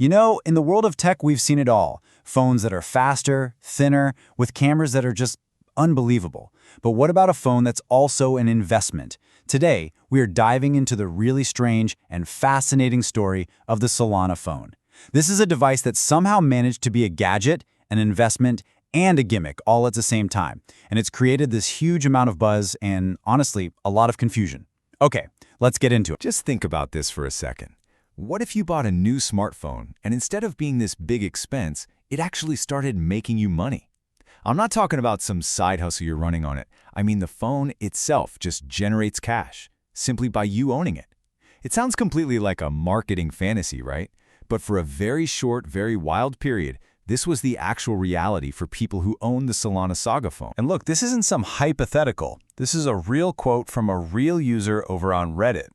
You know, in the world of tech, we've seen it all. Phones that are faster, thinner, with cameras that are just unbelievable. But what about a phone that's also an investment? Today, we are diving into the really strange and fascinating story of the Solana phone. This is a device that somehow managed to be a gadget, an investment, and a gimmick all at the same time. And it's created this huge amount of buzz and, honestly, a lot of confusion. Okay, let's get into it. Just think about this for a second. What if you bought a new smartphone and instead of being this big expense, it actually started making you money? I'm not talking about some side hustle you're running on it. I mean the phone itself just generates cash, simply by you owning it. It sounds completely like a marketing fantasy, right? But for a very short, very wild period, this was the actual reality for people who owned the Solana Saga phone. And look, this isn't some hypothetical. This is a real quote from a real user over on Reddit.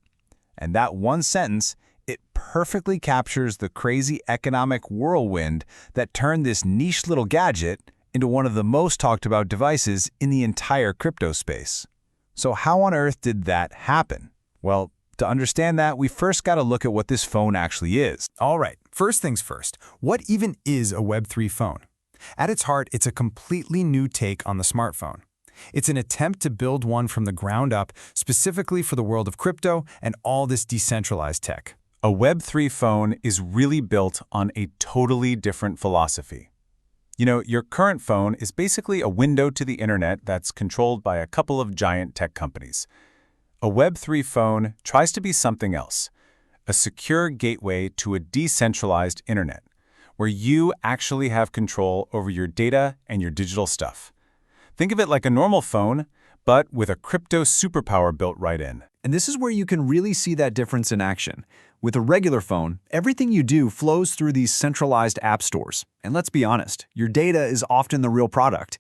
And that one sentence, it perfectly captures the crazy economic whirlwind that turned this niche little gadget into one of the most talked about devices in the entire crypto space. So how on earth did that happen? Well, to understand that, we first got to look at what this phone actually is. All right, first things first, what even is a web3 phone? At its heart, it's a completely new take on the smartphone. It's an attempt to build one from the ground up, specifically for the world of crypto and all this decentralized tech. A Web3 phone is really built on a totally different philosophy. You know, your current phone is basically a window to the internet that's controlled by a couple of giant tech companies. A Web3 phone tries to be something else, a secure gateway to a decentralized internet, where you actually have control over your data and your digital stuff. Think of it like a normal phone, but with a crypto superpower built right in. And this is where you can really see that difference in action. With a regular phone, everything you do flows through these centralized app stores. And let's be honest, your data is often the real product.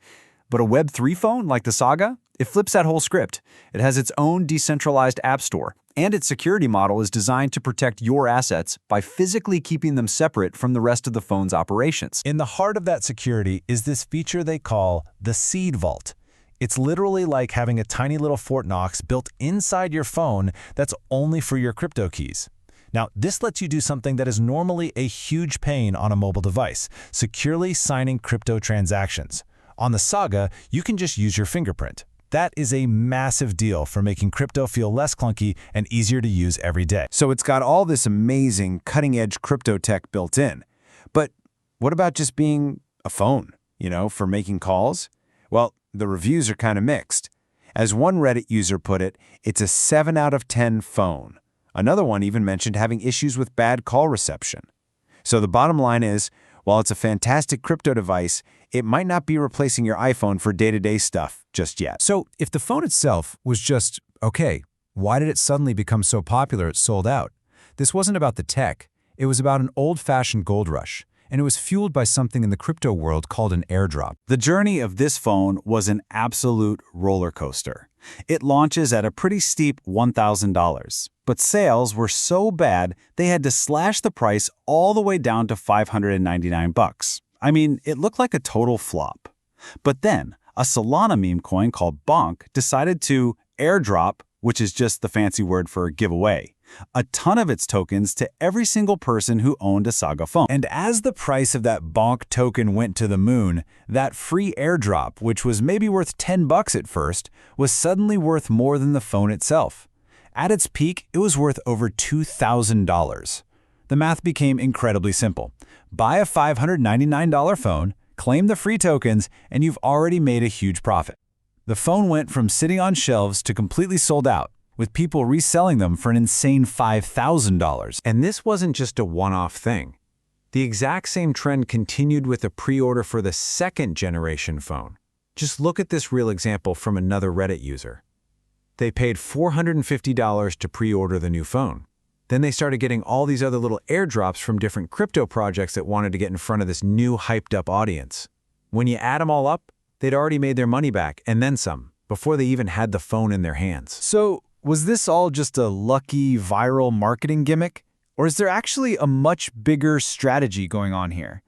But a Web3 phone like the Saga, it flips that whole script. It has its own decentralized app store, and its security model is designed to protect your assets by physically keeping them separate from the rest of the phone's operations. In the heart of that security is this feature they call the Seed Vault. It's literally like having a tiny little Fort Knox built inside your phone that's only for your crypto keys. Now, this lets you do something that is normally a huge pain on a mobile device, securely signing crypto transactions. On the Saga, you can just use your fingerprint. That is a massive deal for making crypto feel less clunky and easier to use every day. So it's got all this amazing cutting-edge crypto tech built in. But what about just being a phone, for making calls? Well, the reviews are kind of mixed. As one Reddit user put it, it's a 7 out of 10 phone. Another one even mentioned having issues with bad call reception. So the bottom line is, while it's a fantastic crypto device, it might not be replacing your iPhone for day-to-day stuff just yet. So if the phone itself was just okay, why did it suddenly become so popular it sold out? This wasn't about the tech. It was about an old-fashioned gold rush, and it was fueled by something in the crypto world called an airdrop. The journey of this phone was an absolute roller coaster. It launches at a pretty steep $1,000, but sales were so bad they had to slash the price all the way down to $599. I mean, it looked like a total flop. But then, a Solana meme coin called Bonk decided to airdrop, which is just the fancy word for giveaway, a ton of its tokens to every single person who owned a Saga phone. And as the price of that Bonk token went to the moon, that free airdrop, which was maybe worth $10 at first, was suddenly worth more than the phone itself. At its peak, it was worth over $2,000. The math became incredibly simple. Buy a $599 phone, claim the free tokens, and you've already made a huge profit. The phone went from sitting on shelves to completely sold out, with people reselling them for an insane $5,000. And this wasn't just a one-off thing. The exact same trend continued with a pre-order for the second-generation phone. Just look at this real example from another Reddit user. They paid $450 to pre-order the new phone. Then they started getting all these other little airdrops from different crypto projects that wanted to get in front of this new hyped-up audience. When you add them all up, they'd already made their money back, and then some, before they even had the phone in their hands. So, was this all just a lucky viral marketing gimmick? Or is there actually a much bigger strategy going on here?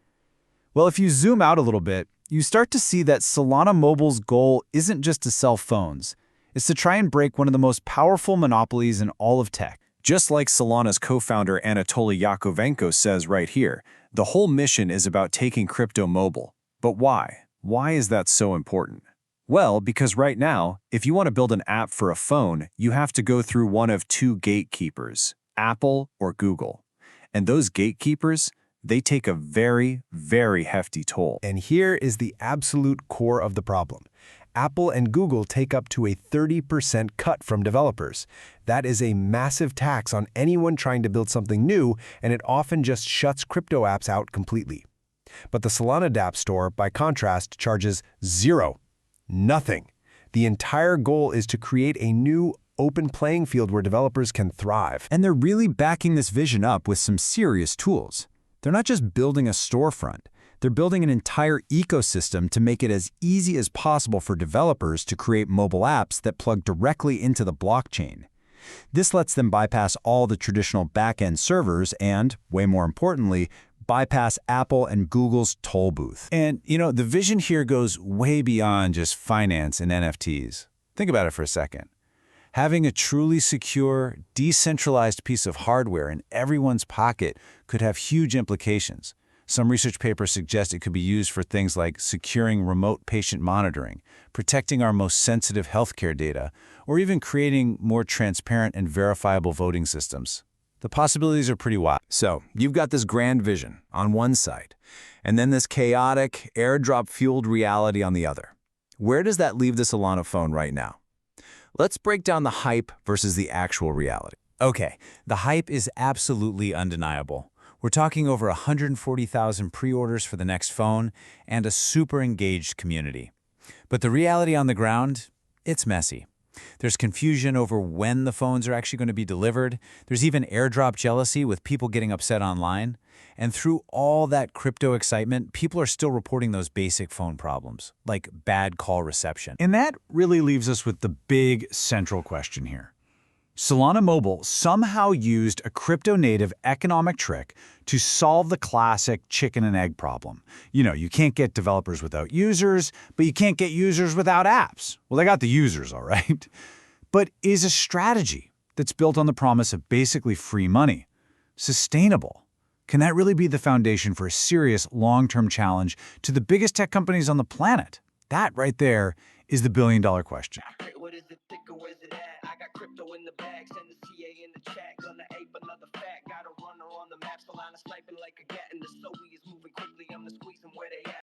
Well, if you zoom out a little bit, you start to see that Solana Mobile's goal isn't just to sell phones. It's to try and break one of the most powerful monopolies in all of tech, Just like Solana's co-founder Anatoly Yakovenko says right here, the whole mission is about taking crypto mobile. But why? Why is that so important? Well, because right now, if you want to build an app for a phone, you have to go through one of two gatekeepers, Apple or Google. And those gatekeepers, they take a very, very hefty toll. And here is the absolute core of the problem. Apple and Google take up to a 30% cut from developers. That is a massive tax on anyone trying to build something new, and it often just shuts crypto apps out completely. But the Solana dApp store, by contrast, charges zero. Nothing. The entire goal is to create a new, open playing field where developers can thrive. And they're really backing this vision up with some serious tools. They're not just building a storefront. They're building an entire ecosystem to make it as easy as possible for developers to create mobile apps that plug directly into the blockchain. This lets them bypass all the traditional back-end servers and, way more importantly, bypass Apple and Google's toll booth. And, the vision here goes way beyond just finance and NFTs. Think about it for a second. Having a truly secure, decentralized piece of hardware in everyone's pocket could have huge implications. Some research papers suggest it could be used for things like securing remote patient monitoring, protecting our most sensitive healthcare data, or even creating more transparent and verifiable voting systems. The possibilities are pretty wild. So, you've got this grand vision on one side, and then this chaotic, airdrop-fueled reality on the other. Where does that leave the Solana phone right now? Let's break down the hype versus the actual reality. Okay, the hype is absolutely undeniable. We're talking over 140,000 pre-orders for the next phone and a super engaged community. But the reality on the ground, it's messy. There's confusion over when the phones are actually going to be delivered. There's even airdrop jealousy with people getting upset online. And through all that crypto excitement, people are still reporting those basic phone problems, like bad call reception. And that really leaves us with the big central question here. Solana Mobile somehow used a crypto-native economic trick to solve the classic chicken and egg problem. You can't get developers without users, but you can't get users without apps. Well, they got the users, all right. But is a strategy that's built on the promise of basically free money sustainable? Can that really be the foundation for a serious long-term challenge to the biggest tech companies on the planet? That right there is the billion-dollar question. What is it thick or where's it at? I got crypto in the bag, send the CA in the chat. Gonna ape another fact, got a runner on the map, Solana sniping like a gat.